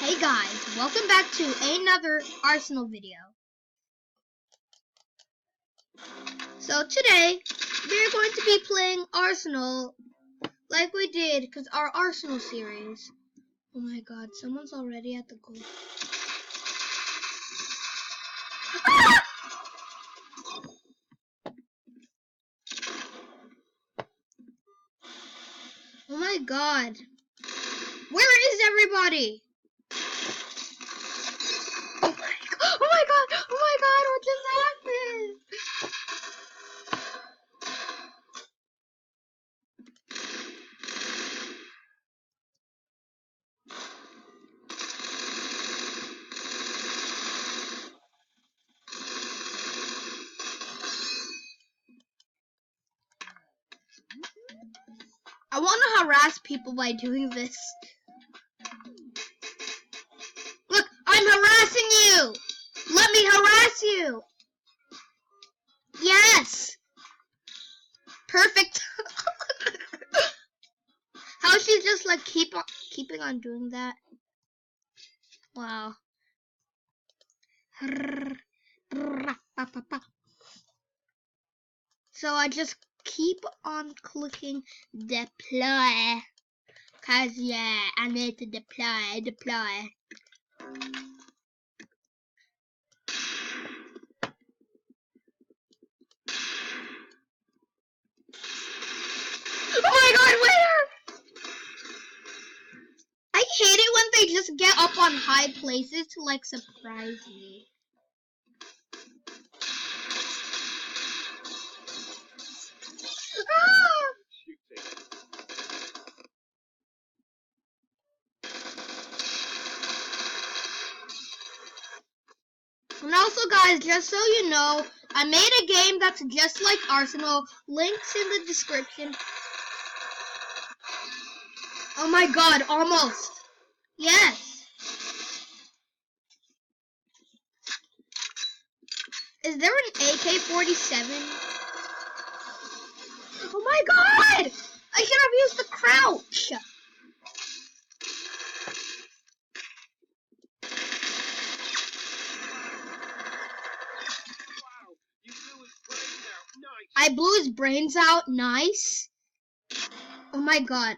Hey guys, welcome back to another Arsenal video. So today, we're going to be playing Arsenal like we did because our Arsenal series. Oh my god, someone's already at the goal. Ah! Oh my god. Where is everybody? Oh my god, what just happened? I want to harass people by doing this. Look, I'm harassing you! Let me harass you! Yes! Perfect. How she's just like keeping on doing that. Wow. So I just keep on clicking deploy. Cause yeah, I need to deploy. Oh my god, where? I hate it when they just get up on high places to like surprise me. Ah! And also guys, just so you know, I made a game that's just like Arsenal. Links in the description. Oh my god, almost. Yes. Is there an AK-47? Oh my god! I should have used the crouch. I blew his brains out. Nice. Oh my god.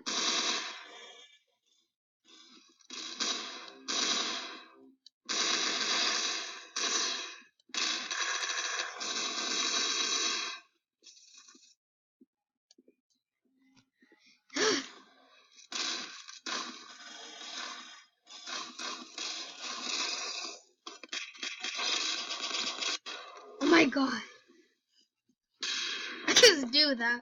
Oh my god. I just do that.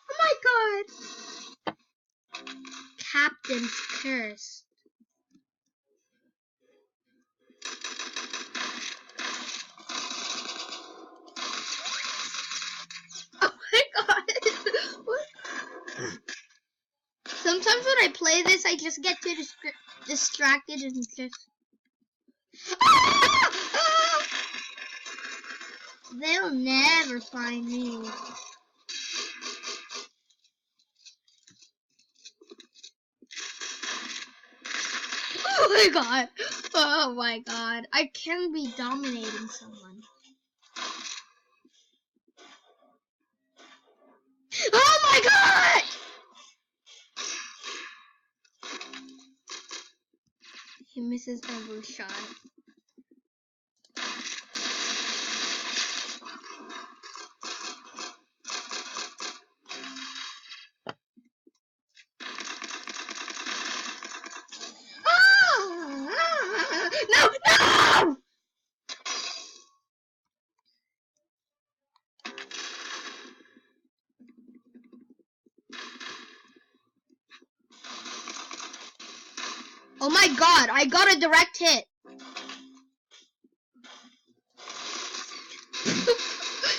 Oh my god. Captain's curse. Oh my god. What? Sometimes when I play this, I just get too distracted and just... They'll never find me. Oh my god. Oh my god. I can be dominating someone. Oh my god! He misses every shot. No! No! Oh my god, I got a direct hit.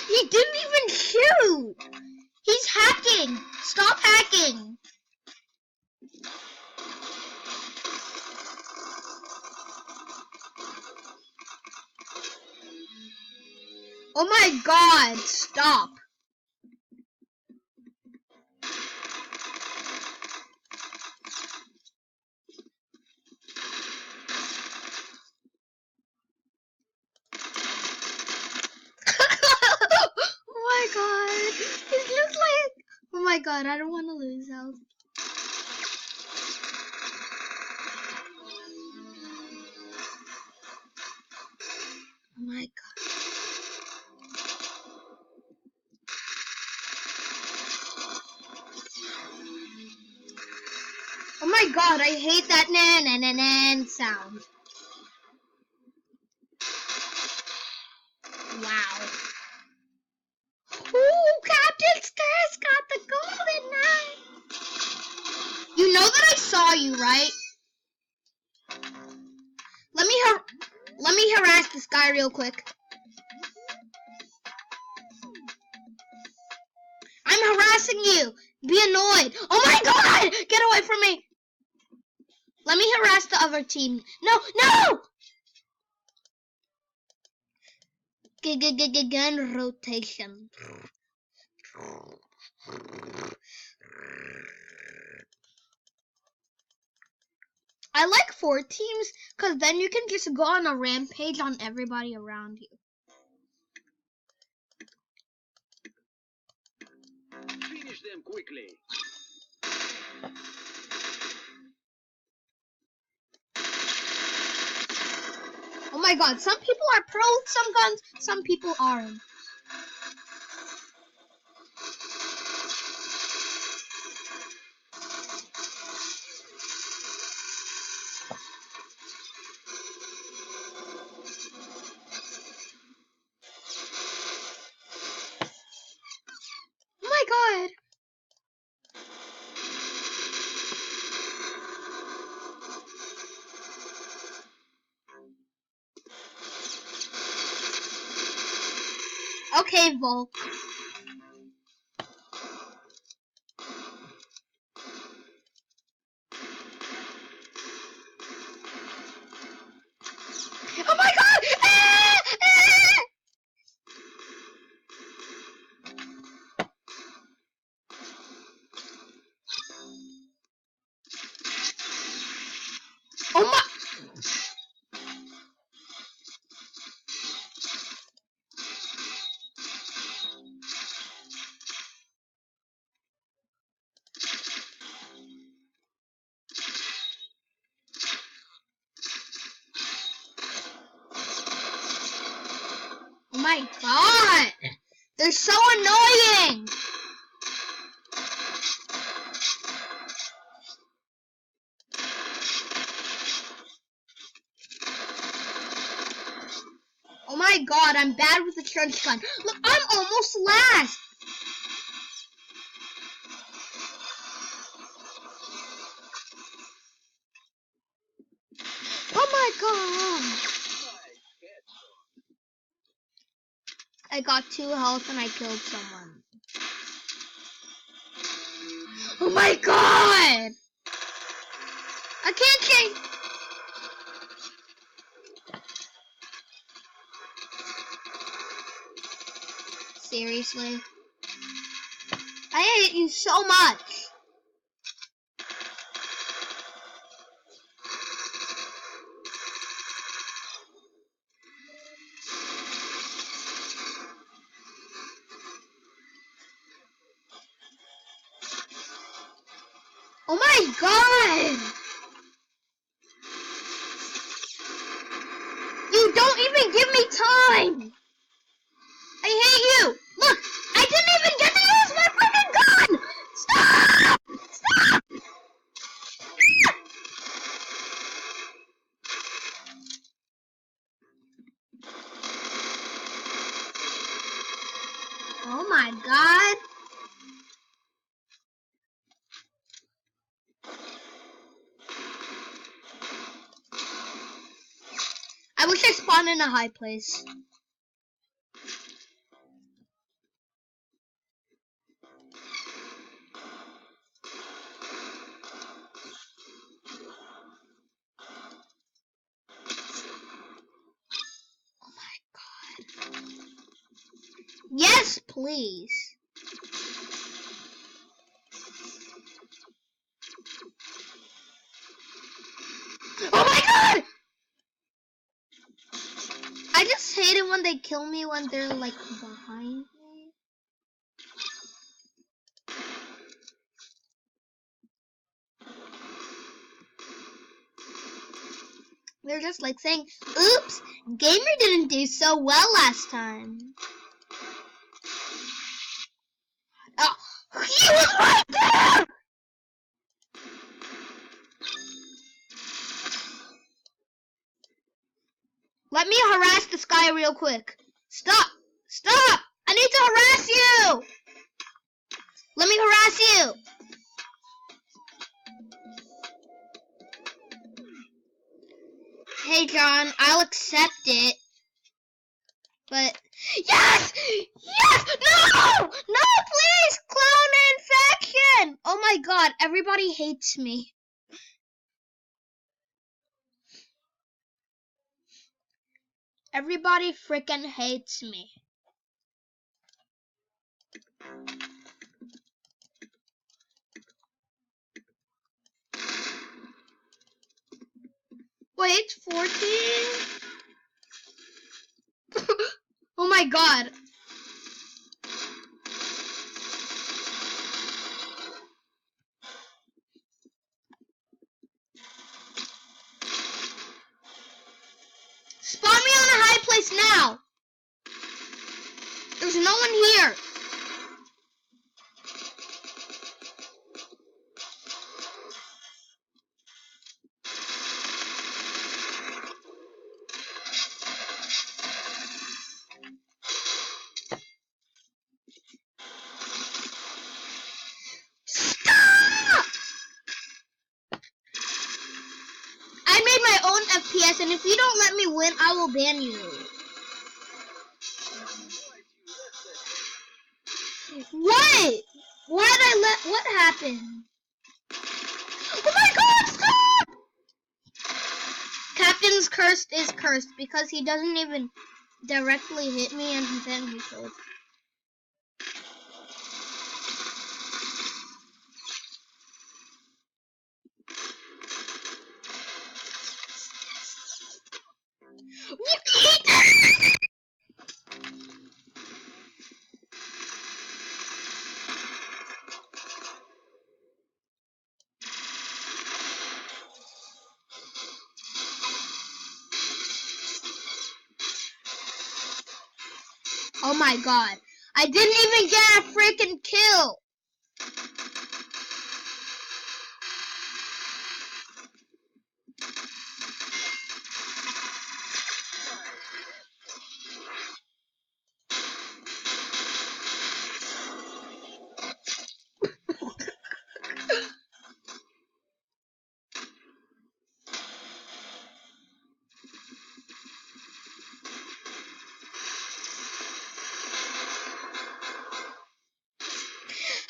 He didn't even shoot. He's hacking. Stop hacking. Oh my god, stop. god! It looks like... Oh my god, I don't want to lose health. Oh my god. Oh my god, I hate that nan sound. Wow. Ooh, Captain Scarce got the golden knife. You know that I saw you, right? Let me harass this guy real quick. I'm harassing you. Be annoyed. Oh my god! Get away from me. Let me harass the other team. No, no! Gun rotation. I like 4 teams because then you can just go on a rampage on everybody around you. Finish them quickly. Oh my god, some people are pro with some guns, some people aren't. Oh my god. Okay, Volk. Oh my god! Ah! Ah! Oh my... Oh my god! They're so annoying! Oh my god, I'm bad with the trench gun. Look, I'm almost last! Oh my god! I got 2 health and I killed someone. Oh my god! I can't change. Seriously? I hate you so much. Oh my god! You don't even give me time! I hate you! Look! I didn't even get to use my freaking gun! Stop! Stop! Oh my god! I wish I spawned in a high place. Oh my god. Yes, please. Oh my god! I just hate it when they kill me when they're like behind me. They're just like saying, oops, Gamer didn't do so well last time. Oh, he was right there! Let me harass this guy real quick. Stop! Stop! I need to harass you! Let me harass you! Hey, John, I'll accept it. But... Yes! Yes! No! No, please! Clone infection! Oh my god, everybody hates me. Everybody freaking hates me. Wait, 14? Oh my god. Spawn me on a high place now. There's no one here. Stop! I made my own FPS, and if you don't let me win, I will ban you. What? Why did I let... What happened? Oh my god, stop! Captain's cursed is cursed because he doesn't even directly hit me and then he kills. Oh my god. I didn't even get a freaking kill.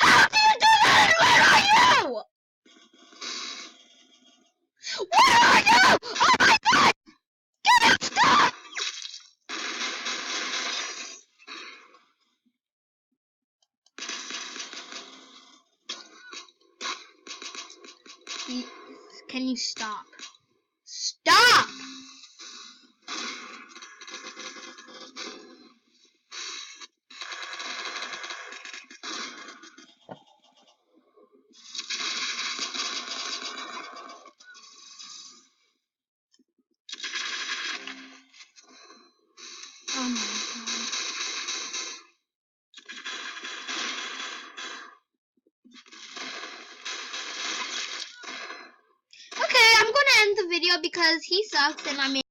How do you do that? Where are you? Where are you? Oh my god! Get out! Stop! Can you stop? Stop! Oh my god. Okay, I'm gonna end the video because he sucks and I made